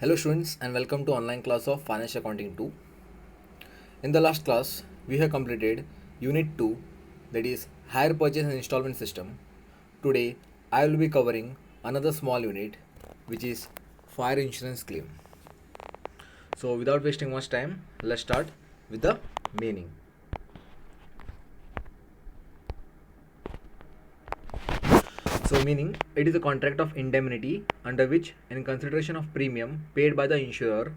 Hello students and welcome to online class of Financial Accounting 2. In the last class, we have completed Unit 2, that is Hire Purchase and Installment System. Today, I will be covering another small unit which is Fire Insurance Claim. So without wasting much time, let's start with the meaning. So meaning, it is a contract of indemnity under which, in consideration of premium paid by the insurer,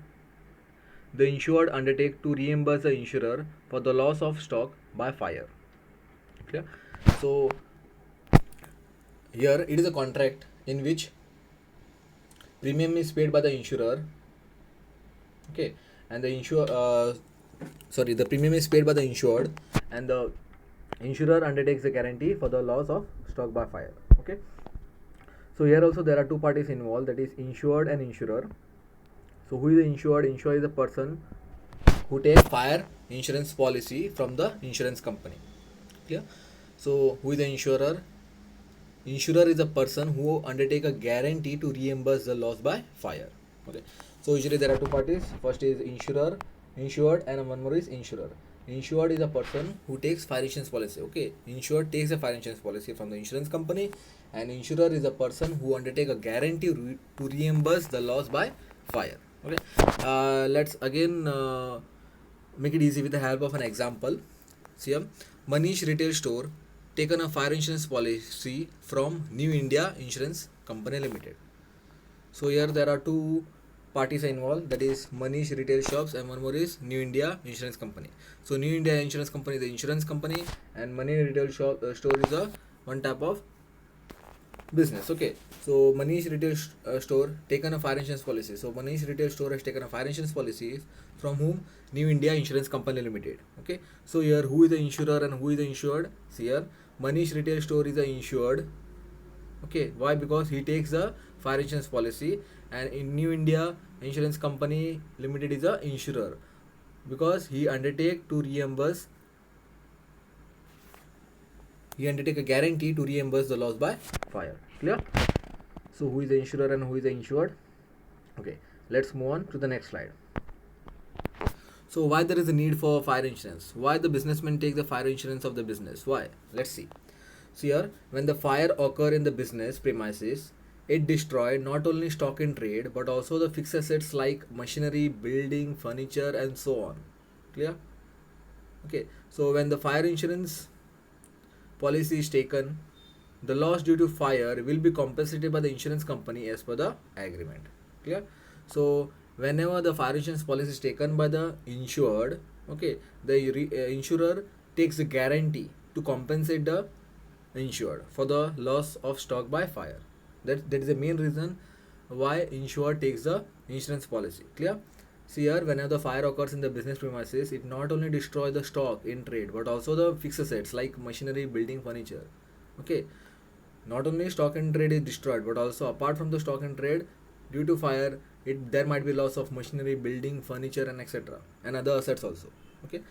the insured undertake to reimburse the insurer for the loss of stock by fire. Clear? So here it is a contract in which premium is paid by the insurer. Okay, and the premium is paid by the insured, and the insurer undertakes the guarantee for the loss of stock by fire. Okay, so here also there are two parties involved, that is insured and insurer. So who is the insured? Insured is the person who takes fire insurance policy from the insurance company. Clear? So who is the insurer? Insurer is a person who undertake a guarantee to reimburse the loss by fire. Okay, so usually there are two parties. First is insurer, insured, and one more is insurer. Insured is a person who takes fire insurance policy. Okay, insured takes a fire insurance policy from the insurance company, and insurer is a person who undertake a guarantee to reimburse the loss by fire. Okay, let's again make it easy with the help of an example. See here, Manish Retail Store taken a fire insurance policy from New India Insurance Company Limited. So here there are two parties involved, that is Manish Retail Shops and one more is New India Insurance Company. So New India Insurance Company is the insurance company, and Manish Retail Store is a one type of business. Okay, so Manish Retail Store taken a fire insurance policy. So Manish Retail Store has taken a fire insurance policy from whom? New India Insurance Company Limited. Okay, so here who is the insurer and who is the insured? See here, Manish Retail Store is the insured. Okay, why? Because he takes the fire insurance policy, and in New India Insurance Company Limited is the insurer, because he undertake a guarantee to reimburse the loss by fire. Clear? So who is the insurer and who is the insured? Okay, let's move on to the next slide. So why there is a need for fire insurance? Why the businessman take the fire insurance of the business? Why? Let's see. So here, when the fire occur in the business premises, it destroy not only stock in trade but also the fixed assets like machinery, building, furniture, and so on. Clear? Okay, so when the fire insurance policy is taken, the loss due to fire will be compensated by the insurance company as per the agreement. Clear? So whenever the fire insurance policy is taken by the insured, okay, the insurer takes the guarantee to compensate the insured for the loss of stock by fire. That is the main reason why insured takes the insurance policy. Clear? See here, whenever the fire occurs in the business premises, it not only destroys the stock in trade but also the fixed assets like machinery, building, furniture. Okay, not only stock in trade is destroyed, but also apart from the stock in trade, due to fire, there might be loss of machinery, building, furniture, and etc. and other assets also. Okay,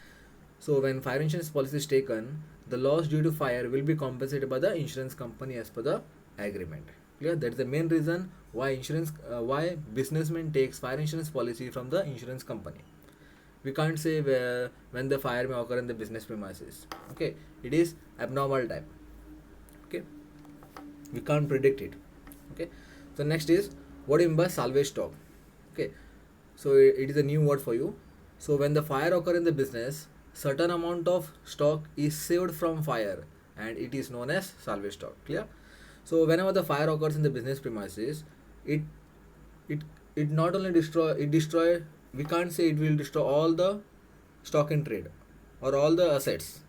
so when fire insurance policy is taken, the loss due to fire will be compensated by the insurance company as per the agreement. Clear? That is the main reason why businessman takes fire insurance policy from the insurance company. We can't say when the fire may occur in the business premises. Okay, it is abnormal type. Okay, we can't predict it. Okay, so next is, what do you mean by salvage stock? Okay, so it is a new word for you. So when the fire occur in the business, certain amount of stock is saved from fire, and it is known as salvage stock. Clear? So whenever the fire occurs in the business premises, it it it not only destroy, we can't say it will destroy all the stock in trade or all the assets.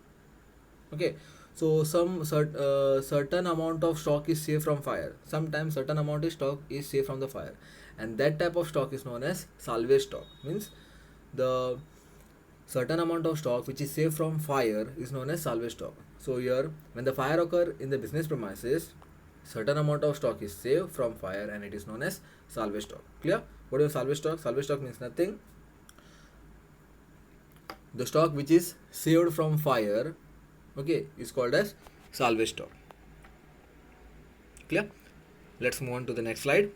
Okay, so certain amount of stock is saved from fire. Sometimes certain amount of stock is saved from the fire, and that type of stock is known as salvage stock. Means the certain amount of stock which is saved from fire is known as salvage stock. So here, when the fire occur in the business premises, certain amount of stock is saved from fire, and it is known as salvage stock. Clear? What is salvage stock? Salvage stock means nothing. The stock which is saved from fire, okay, is called as salvage stock. Clear? Let's move on to the next slide.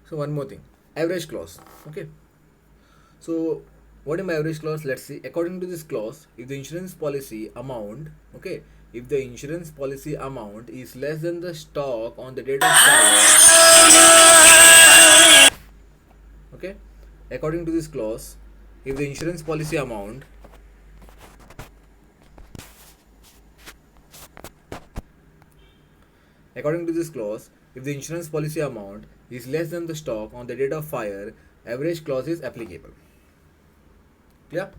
So one more thing, average clause. Okay, so what is my average clause? Let's see. According to this clause, if the insurance policy amount, okay, if the insurance policy amount is less than the stock on the date of fire, okay, according to this clause, if the insurance policy amount according to this clause, if the insurance policy amount is less than the stock on the date of fire, average clause is applicable. Clear?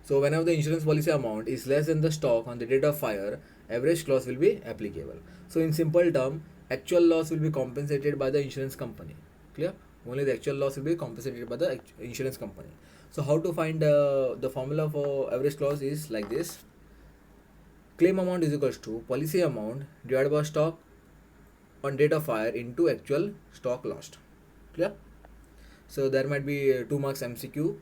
So whenever the insurance policy amount is less than the stock on the date of fire, average clause will be applicable. So in simple term, actual loss will be compensated by the insurance company. Clear? Only the actual loss will be compensated by the insurance company. So how to find the formula for average clause is like this. Claim amount is equals to policy amount divided by stock on date of fire into actual stock lost. Clear? So there might be 2 marks MCQ.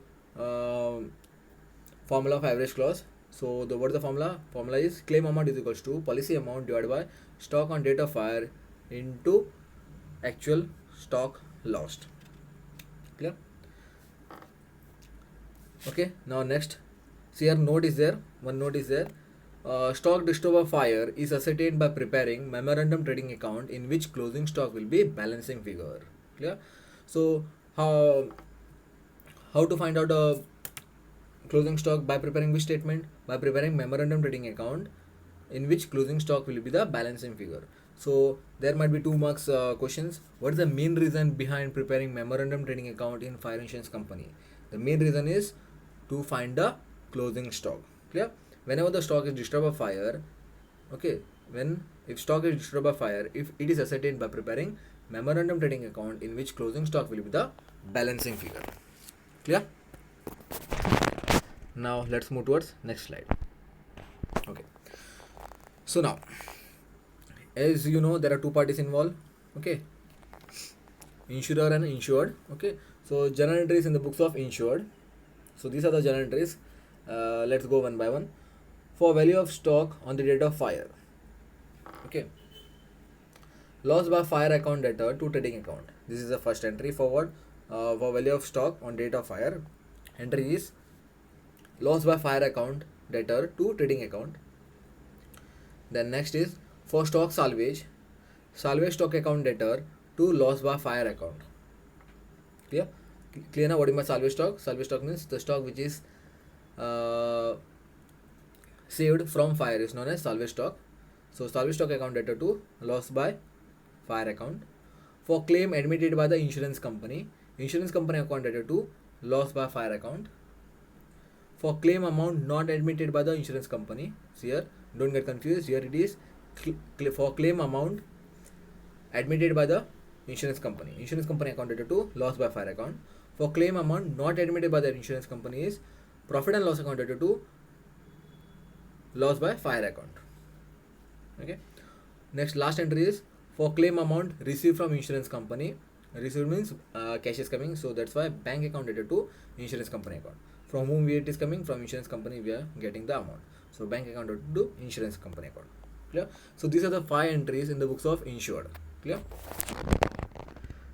Formula of average clause. So what is the formula? Formula is claim amount is equals to policy amount divided by stock on date of fire into actual stock lost. Clear? Okay, now next, see here note is there, one note is there. Stock disturbed by fire is ascertained by preparing memorandum trading account in which closing stock will be balancing figure. Clear? So how to find out a closing stock? By preparing which statement? By preparing memorandum trading account in which closing stock will be the balancing figure. So there might be 2 marks questions. What is the main reason behind preparing memorandum trading account in fire insurance company? The main reason is to find the closing stock. Clear? Whenever the stock is disturbed by fire, okay, if stock is disturbed by fire, if it is ascertained by preparing memorandum trading account in which closing stock will be the balancing figure. Clear? Now let's move towards next slide. Okay, so now as you know, there are 2 parties involved. Okay, insurer and insured. Okay, so journal entries in the books of insured. So these are the journal entries. Let's go one by one. For value of stock on the date of fire. Okay, loss by fire account debtor to trading account. This is the first entry. Forward for value of stock on date of fire. Entry is loss by fire account debtor to trading account. Then next is for stock salvage stock account debtor to loss by fire account. Clear? Clear now? What is my salvage stock? Salvage stock means the stock which is saved from fire is known as salvage stock. So salvage stock account debtor to loss by fire account. For claim admitted by the insurance company account debtor to loss by fire account. For claim amount not admitted by the insurance company, so here don't get confused, here it is for claim amount admitted by the insurance company account debtor to loss by fire account. For claim amount not admitted by the insurance company is profit and loss account debtor to loss by fire account. Okay, next last entry is for claim amount received from insurance company. Received means cash is coming, so that's why bank account debtor to insurance company account. From whom it is coming? From insurance company we are getting the amount. So bank account debtor to insurance company account. Clear? So these are the 5 entries in the books of insured. Clear?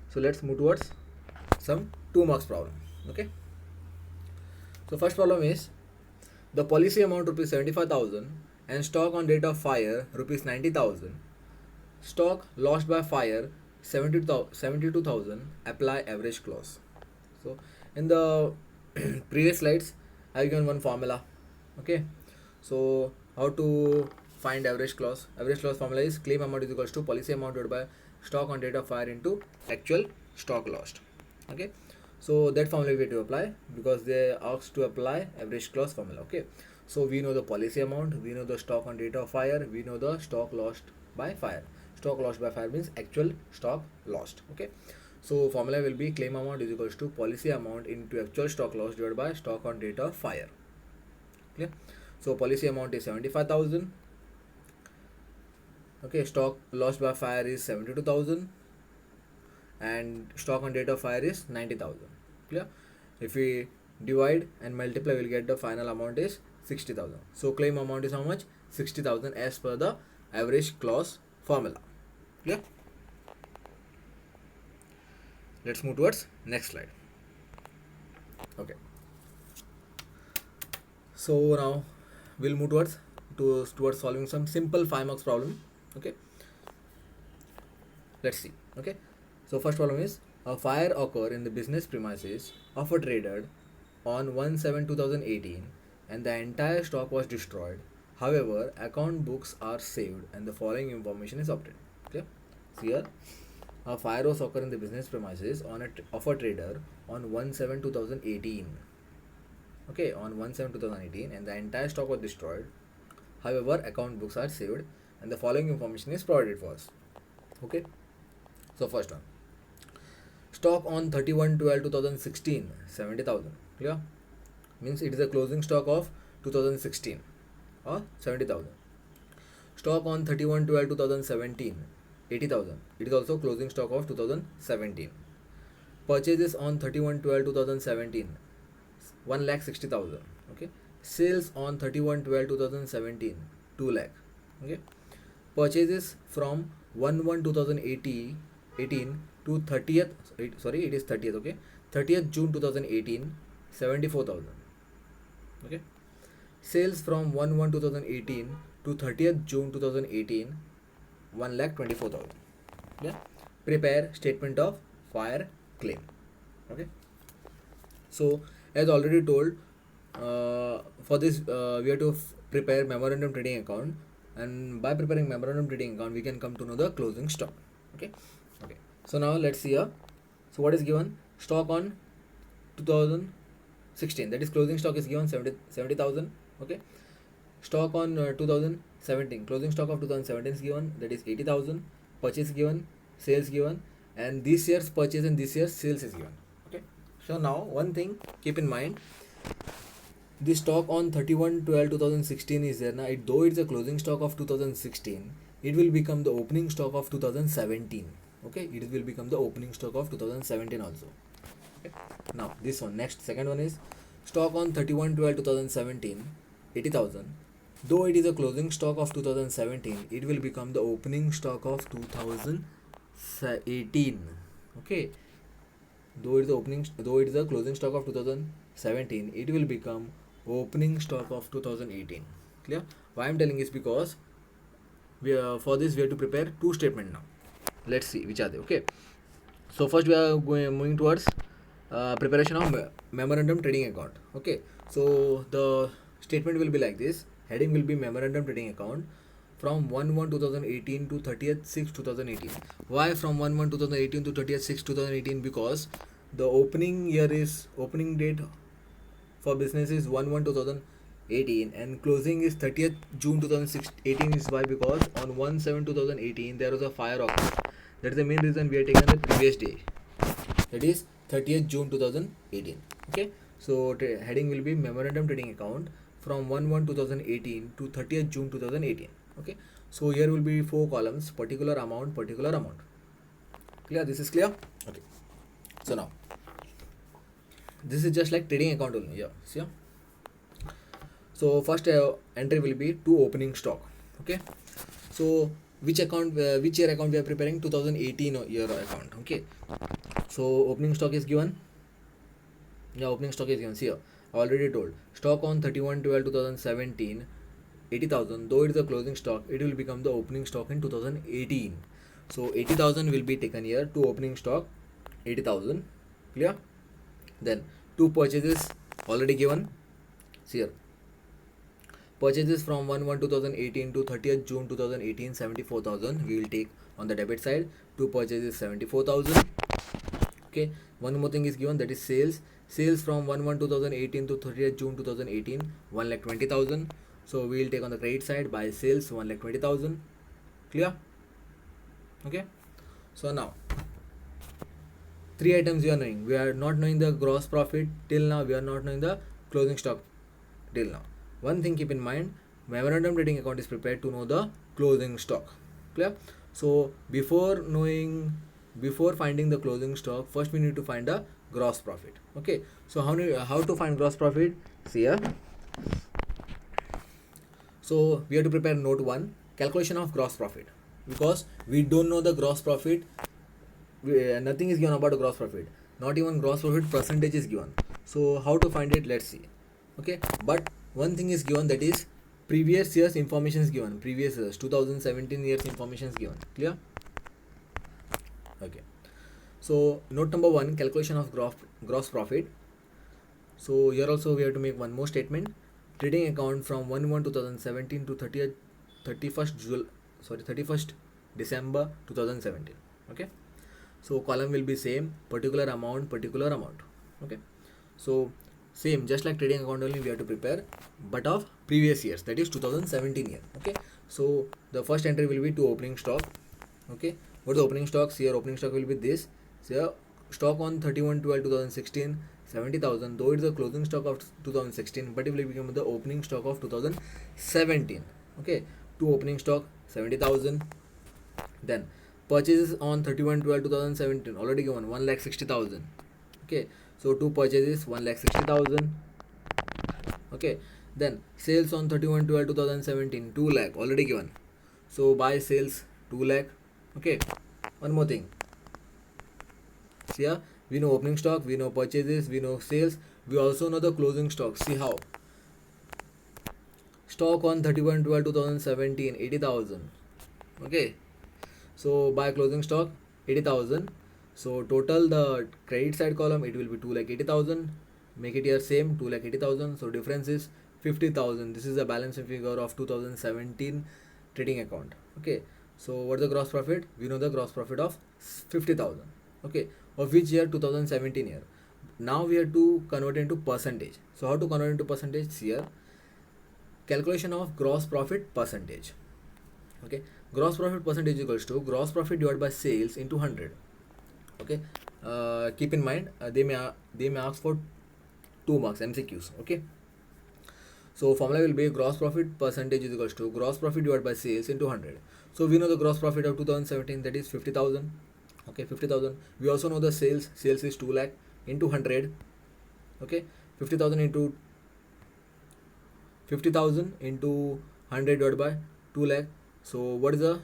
So let's move towards some 2 marks problem. Okay, so first problem is the policy amount rupees 75,000 and stock on date of fire rupees 90,000. Stock lost by fire 72,000. Apply average clause. So in the previous slides I have given one formula. Okay, so how to find average clause? Average clause formula is claim amount is equals to policy amount divided by stock on date of fire into actual stock lost. Okay, so that formula we have to apply because they asked to apply average clause formula. Okay, so we know the policy amount, we know the stock on date of fire, we know the stock lost by fire. Stock lost by fire means actual stock lost. Okay, so formula will be claim amount is equals to policy amount into actual stock loss divided by stock on date of fire. Clear? So policy amount is 75,000. Okay, stock lost by fire is 72,000 and stock on date of fire is 90,000. Clear? If we divide and multiply, we'll get the final amount is 60,000. So claim amount is how much? 60,000 as per the average clause formula. Clear? Let's move towards next slide. Okay, so now we'll move towards solving some simple 5 marks problem. Okay, let's see. Okay, so first problem is a fire occurred in the business premises of a trader on 1/7/2018 and the entire stock was destroyed. However, account books are saved and the following information is obtained. Okay, so here a fire was occurred in the business premises of a trader on 1/7/2018. Okay, on 1/7/2018 and the entire stock was destroyed. However, account books are saved and the following information is provided for us. Okay, so first one, stock on 31/12/2016 70,000. Clear? Means it is a closing stock of 2016 or 70,000. Stock on 31/12/2017 80,000. It is also closing stock of 2017. Purchases on 31/12/2017 1,60,000. Okay. Sales on 31/12/2017 2 lakh. Okay. Purchases from 1/1/2018 to 30th. Sorry, it is 30th. Okay. 30th June 2018 74,000. Okay. Sales from 1/1/2018 to 30th June 2018 1,24,000. Yeah. Prepare statement of fire claim. Okay. So as already told, for this we have to prepare memorandum trading account, and by preparing memorandum trading account we can come to know the closing stock. Okay. So now let's see here. So what is given? Stock on 2016, that is closing stock is given 70,000. Okay. Stock on 2017, closing stock of 2017 is given, that is 80,000. Purchase given, sales given, and this year's purchase and this year's sales is given. Okay. So now one thing keep in mind, the stock on 31/12/2016 is there now. Though it's a closing stock of 2016, it will become the opening stock of 2017. Okay, it will become the opening stock of 2017 also. Okay. Now this one, next second one is stock on 31/12/2017 80,000. Though it is a closing stock of 2017, it will become the opening stock of 2018. Okay, though it is a closing stock of 2017, it will become opening stock of 2018. Clear? Why I'm telling is because for this we have to prepare two statements now. Let's see which are they. Okay, so first we are moving towards preparation of memorandum trading account. Okay, so the statement will be like this. Heading will be memorandum trading account from 1/1/2018 to 30th/6/2018. Why from 1/1/2018 to 30th/6/2018? Because the opening date for business is 1/1/2018 and closing is 30th June 2018. Is why? Because on 1/7/2018 there was a fire occurred. That is the main reason we are taking the previous day. That is 30th June 2018. Okay. So heading will be memorandum trading account from 1/1/2018 to 30th June 2018. Okay. So here will be 4 columns: particular amount. Clear? This is clear? Okay. So now this is just like trading account only. Yeah. See? So first entry will be to opening stock. Okay. So which year account we are preparing? 2018 year account. Okay. So opening stock is given. Yeah, opening stock is given. See here, I already told. Stock on 31/12/2017 80,000. Though it is a closing stock, it will become the opening stock in 2018. So 80,000 will be taken here to opening stock 80,000. Clear? Then two purchases already given. See here, purchases from 1/1/2018 to 30th June 2018 74,000 we will take on the debit side. Two purchases 74,000. Okay, one more thing is given, that is sales from 1/1/2018 to 30th June 2018 1,20,000. So we will take on the credit side by sales 1,20,000. Clear? Okay. So now 3 items we are knowing. We are not knowing the gross profit till now. We are not knowing the closing stock till now. One thing keep in mind, memorandum trading account is prepared to know the closing stock. Clear? So before finding the closing stock, first we need to find the gross profit. Okay. So how to find gross profit? See here. So we have to prepare note 1, calculation of gross profit, because we don't know the gross profit nothing is given about gross profit. Not even gross profit percentage is given. So how to find it? Let's see. Okay, but one thing is given, that is previous years information is given. Previous years 2017 years information is given. Clear? Okay. So note number 1, calculation of gross profit. So here also we have to make one more statement. Trading account from 1/1/2017 to 31st December 2017. Okay. So column will be same, particular amount. Okay. So same, just like trading account only we have to prepare, but of previous years, that is 2017 year. Okay. So the first entry will be to opening stock. Okay. What is the opening stocks? Here opening stock will be this. So here, stock on 31/12/2016 70,000, though it's the closing stock of 2016, but it will become the opening stock of 2017. Okay, to opening stock 70,000. Then purchases on 31/12/2017 already given 1,60,000. Okay, so two purchases 1,60,000. Okay, then sales on 31/12/2017 2 lakh already given. So buy sales 2 lakh. Okay, one more thing. See here, we know opening stock, we know purchases, we know sales, we also know the closing stock. See how? Stock on 31/12/2017 80,000. Okay, so by closing stock 80,000. So total the credit side column it will be 2,80,000. Make it here same 2,80,000. So difference is 50,000. This is the balance figure of 2017 trading account. Okay, so what is the gross profit? We know the gross profit of 50,000. Okay, of which year? 2017 year. Now we have to convert into percentage. So how to convert into percentage? Here, calculation of gross profit percentage. Okay, gross profit percentage equals to gross profit divided by sales into 100. Okay, keep in mind they may ask for 2 marks MCQs. Okay, so formula will be gross profit percentage is equals to gross profit divided by sales into 100. So we know the gross profit of 2017, that is 50,000. Okay, 50,000. We also know the sales is 2 lakh into 100. Okay, 50,000 into 100 divided by 2 lakh. So what is the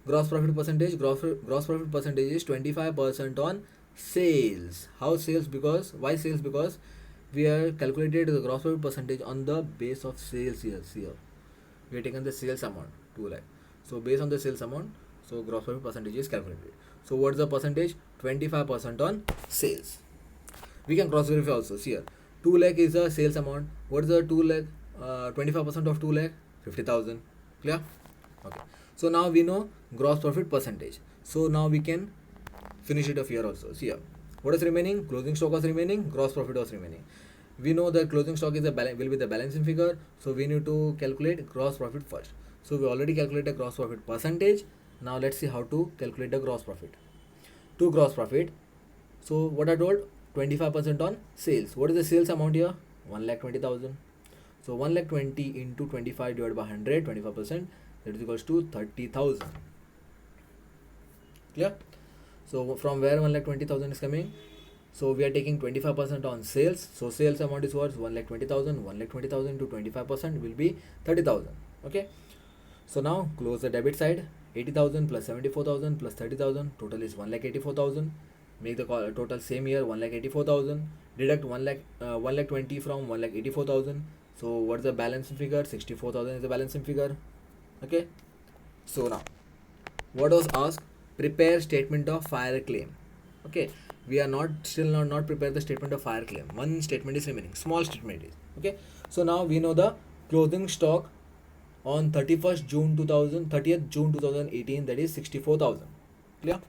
gross profit percentage? Gross profit percentage is 25% on sales. How sales? Because why sales? Because we have calculated the gross profit percentage on the base of sales here. We have taken the sales amount 2 lakh. So based on the sales amount, so gross profit percentage is calculated. So what is the percentage? 25% on sales. We can cross verify also. See here, 2 lakh is the sales amount. What is the 2 lakh? 25% of 2 lakh, 50,000. Clear? Okay. So now we know gross profit percentage. So now we can finish it off here also. See here, what is remaining? Closing stock was remaining, gross profit was remaining. We know that closing stock is will be the balancing figure. So we need to calculate gross profit first. So we already calculated gross profit percentage. Now let's see how to calculate the gross profit. To gross profit, so what I told, 25% on sales. What is the sales amount here? 1,20,000. So 1,20,000 into 25 divided by 100, 25%, that is equals to 30,000. Clear? So from where 1,20,000 is coming? So we are taking 25% on sales. So sales amount is what? 1,20,000. 1,20,000 to 25% will be 30,000. Okay. So now close the debit side. 80,000 plus 74,000 plus 30,000. Total is 1,84,000. Make the total same year 1,84,000. Deduct 1,20,000 from 1,84,000. So what is the balance figure? 64,000 is the balancing figure. Okay. So now what was asked? Prepare statement of fire claim. Okay, we are not prepare the statement of fire claim. One statement is remaining, small statement is. Okay, so now we know the closing stock on 30th June 2018, that is 64,000. Clear?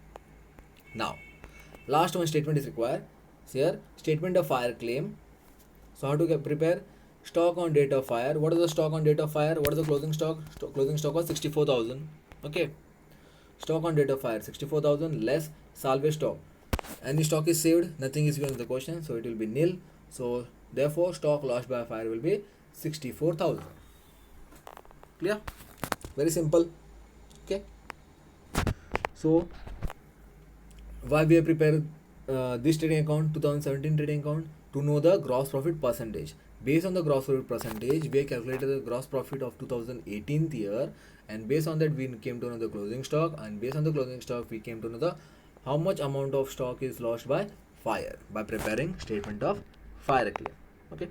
Now last one statement is required. Here, statement of fire claim. So how to prepare? Stock on date of fire. What is the stock on date of fire? What is the closing stock? Closing stock was 64,000. Okay, stock on date of fire 64,000 less salvage stock. Any stock is saved, nothing is given in the question, so it will be nil. So therefore stock lost by fire will be 64,000. Clear? Very simple. Okay, so why we have prepared this trading account, 2017 trading account? To know the gross profit percentage. Based on the gross profit percentage, we have calculated the gross profit of 2018 year, and based on that we came to know the closing stock, and based on the closing stock we came to know the how much amount of stock is lost by fire by preparing statement of fire claim. Okay,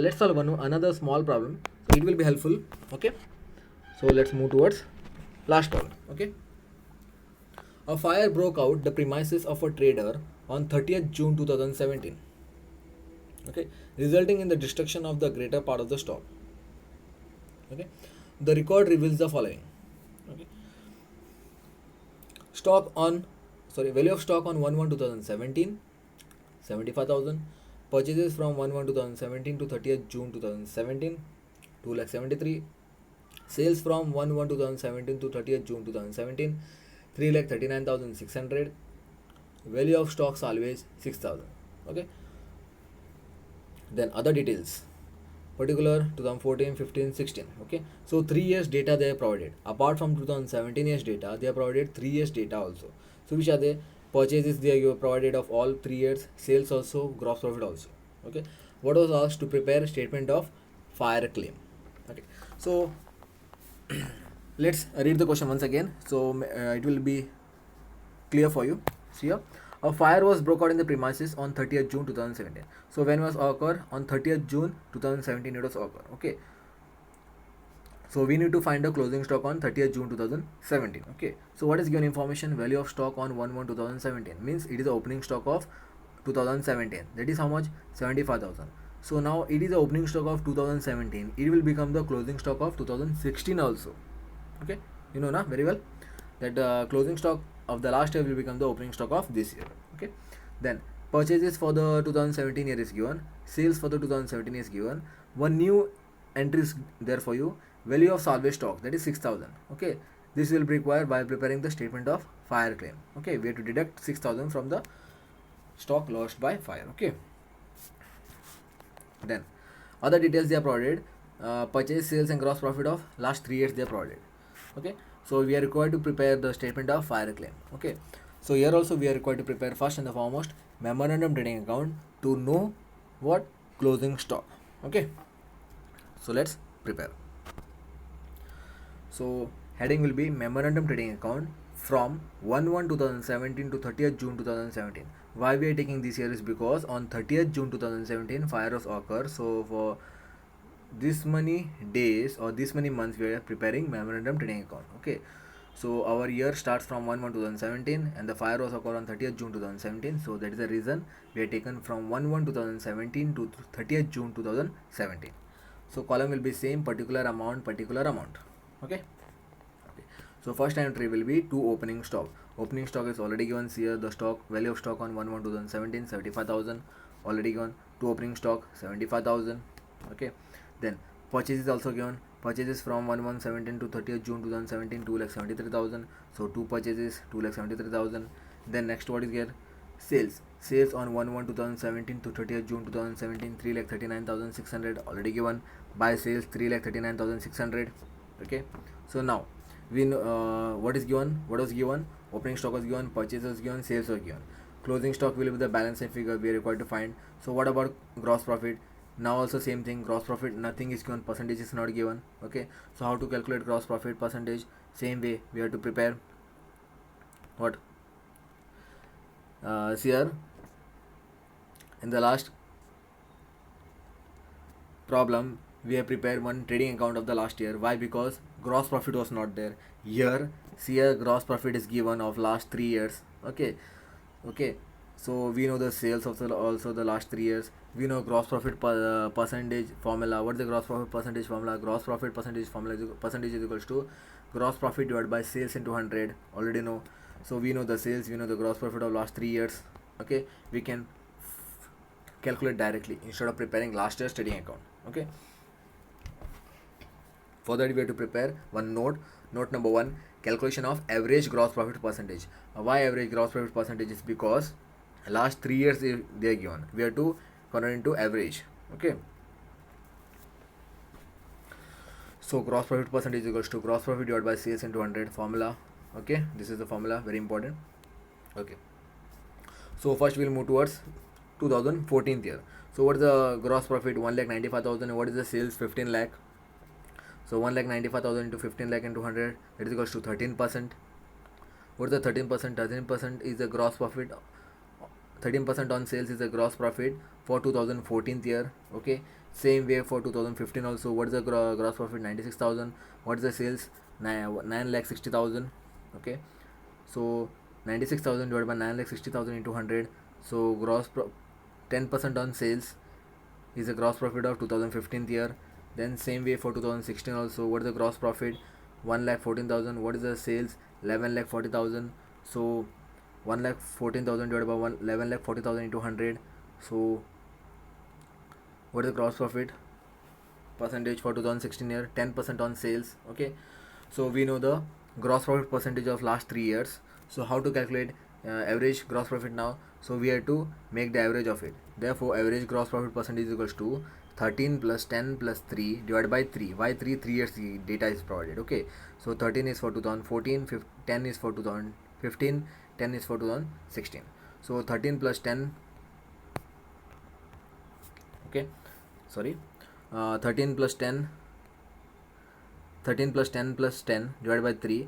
let's solve another small problem. It will be helpful. Okay, so let's move towards last problem. Okay, a fire broke out the premises of a trader on 30th June 2017. Okay, resulting in the destruction of the greater part of the stock. Okay, the record reveals the following. Okay, value of stock on 1/1/2017 75,000. Purchases from 1/1/2017 to 30th June 2017 2,73,000. Sales from 1/1/2017 to 30th June 2017 3,39,600. Value of stock salvage 6,000. Okay, then other details, particular 2014, 15, 16. Okay, so 3 years data they are provided. Apart from 2017 years data, they are provided 3 years data also. So which are they? Purchases they are provided of all 3 years, sales also, gross profit also. Okay, what was asked to prepare statement of fire claim. Okay, so let's read the question once again, so it will be clear for you. See here, a fire was broke out in the premises on 30th June 2017. So when was occur? On 30th June 2017 it was occur. Okay, so we need to find the closing stock on 30th June 2017. Okay, so what is given information? Value of stock on 1/1/2017 means it is the opening stock of 2017. That is how much? 75,000. So now it is the opening stock of 2017. It will become the closing stock of 2016 also. Okay, you know na very well that the closing stock of the last year will become the opening stock of this year. Okay, then purchases for the 2017 year is given, sales for the 2017 is given, one new entry is there for you, value of salvage stock, that is 6,000. Okay, this will be required while preparing the statement of fire claim. Okay, we have to deduct 6,000 from the stock lost by fire. Okay, then other details they are provided, purchase, sales and gross profit of last 3 years they are provided. Okay, so we are required to prepare the statement of fire claim. Okay, so here also we are required to prepare first and the foremost memorandum trading account to know what closing stock. Okay, so let's prepare. So heading will be memorandum trading account from 1/1/2017 to 30th June 2017. Why we are taking this year is because on 30th June 2017 fire was occurred. So for this many days or this many months we are preparing memorandum trading account. Okay, so our year starts from 1/1/2017 and the fire was occurred on 30th June 2017. So that is the reason we are taken from 1/1/2017 to 30th June 2017. So column will be same, particular amount, particular amount. Okay, so first entry will be to opening stock. Opening stock is already given here. The stock value of stock on 1/1/2017 75,000 already given. To opening stock 75,000. Okay, then purchase is also given. Purchases from 1/1/17 to 30th June 2017 2,73,000. So two purchases 2,73,000. Then next what is here? Sales on 1/1/2017 to 30th June 2017 3,39,600 already given. By sales 3,39,600. Okay, so now we know what is given. What was given? Opening stock was given, purchase was given, sales was given. Closing stock will be the balance sheet figure we are required to find. So what about gross profit? Now also same thing, gross profit nothing is given, percentage is not given. Okay, so how to calculate gross profit percentage? Same way we have to prepare what here in the last problem we have prepared one trading account of the last year. Why? Because gross profit was not there. Here gross profit is given of last 3 years. Okay, so we know the sales of also the last 3 years. We know gross profit percentage formula. What is the gross profit percentage formula? Gross profit percentage formula percentage is equals to gross profit divided by sales into 100. Already know. So we know the sales, we know the gross profit of last 3 years. Okay, we can calculate directly instead of preparing last year's trading account. Okay, for that we have to prepare one note. Note number 1, calculation of average gross profit percentage. Why average gross profit percentage? Is because last 3 years they are given. We have to convert into average. Okay, so gross profit percentage equals to gross profit divided by sales into 100 formula. Okay, this is the formula, very important. Okay, so first we'll move towards 2014th year. So what is the gross profit? 1,95,000. What is the sales? 15 lakh. So 1,95,000 into 15 lakh into 100, that is equals to 13%. What is the 13%? 13% is the gross profit. 13% on sales is the gross profit for 2014 year. Okay, same way for 2015 also. What is the gross profit? 96,000. What is the sales? 9,60,000. Okay, so 96,000 divided by 9,60,000 into 100. So 10% on sales is the gross profit of 2015 year. Then same way for 2016 also. What is the gross profit? 1,14,000. What is the sales? 11,40,000. So 1,14,000 divided by 11,40,000 into 100. So what is the gross profit percentage for 2016 year? 10% on sales. Okay, so we know the gross profit percentage of last 3 years. So how to calculate average gross profit now? So we have to make the average of it. Therefore average gross profit percentage is equals to 13 plus 10 plus 3 divided by 3. Why 3? 3 years the data is provided. Okay, so 13 is for 2014, 10 is for 2015, 10 is for 2016. So 13 plus 10, okay, sorry, 13 plus 10 plus 10 divided by 3,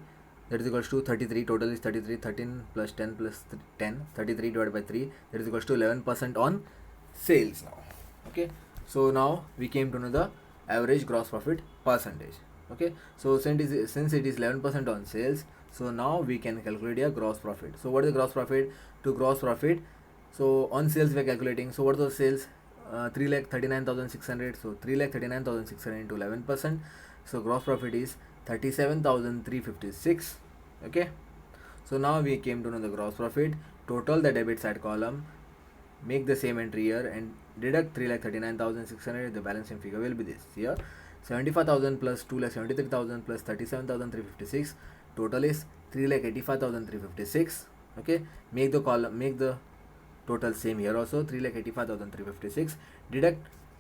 that is equals to 33. Total is 33. 13 plus 10 plus 10, 33 divided by 3, that is equals to 11% on sales now. Okay, so now we came to know the average gross profit percentage. Okay, so since it is 11% on sales, so now we can calculate a gross profit. So what is the gross profit? To gross profit, so on sales we are calculating. So what are the sales? 3,39,600. So 3,39,600 into 11%. So gross profit is 37,356. Okay, so now we came to know the gross profit. Total the debit side column, make the same entry here and deduct 3,39,600. The balancing figure will be this here: 75,000 plus 2,73,000 plus 37,356. Total is 3,85,356. Okay, make the column, make the total same here also: 3,85,356. Deduct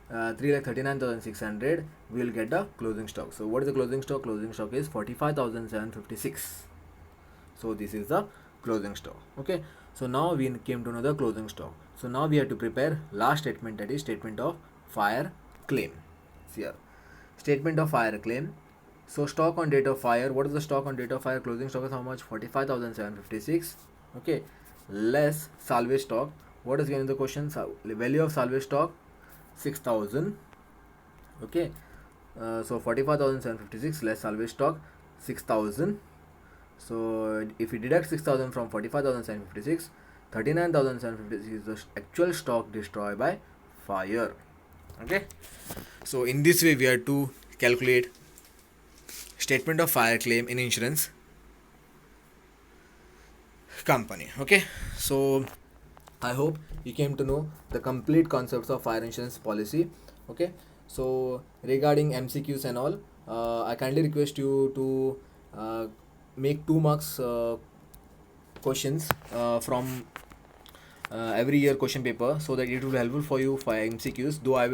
3,39,600. we will get the closing stock. So what is the closing stock? Closing stock is 45,756. So this is the closing stock. Okay, so now we came to know the closing stock. So now we have to prepare last statement, that is statement of fire claim. See here, statement of fire claim. So stock on date of fire. What is the stock on date of fire? Closing stock is how much? 45,756. Okay, less salvage stock. What is given in the question? Value of salvage stock 6,000. Okay, so 45,756 less salvage stock 6,000. So if we deduct 6,000 from 45,756, 39,756 is the actual stock destroyed by fire. Okay, so in this way we have to calculate statement of fire claim in insurance company. Okay, so I hope you came to know the complete concepts of fire insurance policy. Okay, so regarding MCQs and all, I kindly request you to make 2 marks questions from every year question paper, so that it will be helpful for you for MCQs. Though I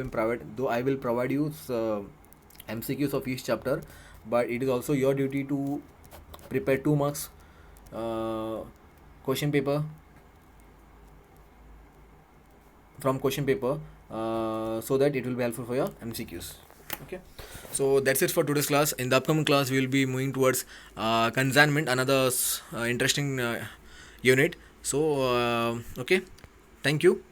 will provide you MCQs of each chapter, but it is also your duty to prepare 2 marks question paper from question paper, so that it will be helpful for your MCQs. Okay, so that's it for today's class. In the upcoming class we will be moving towards consignment, another interesting unit. So okay, thank you.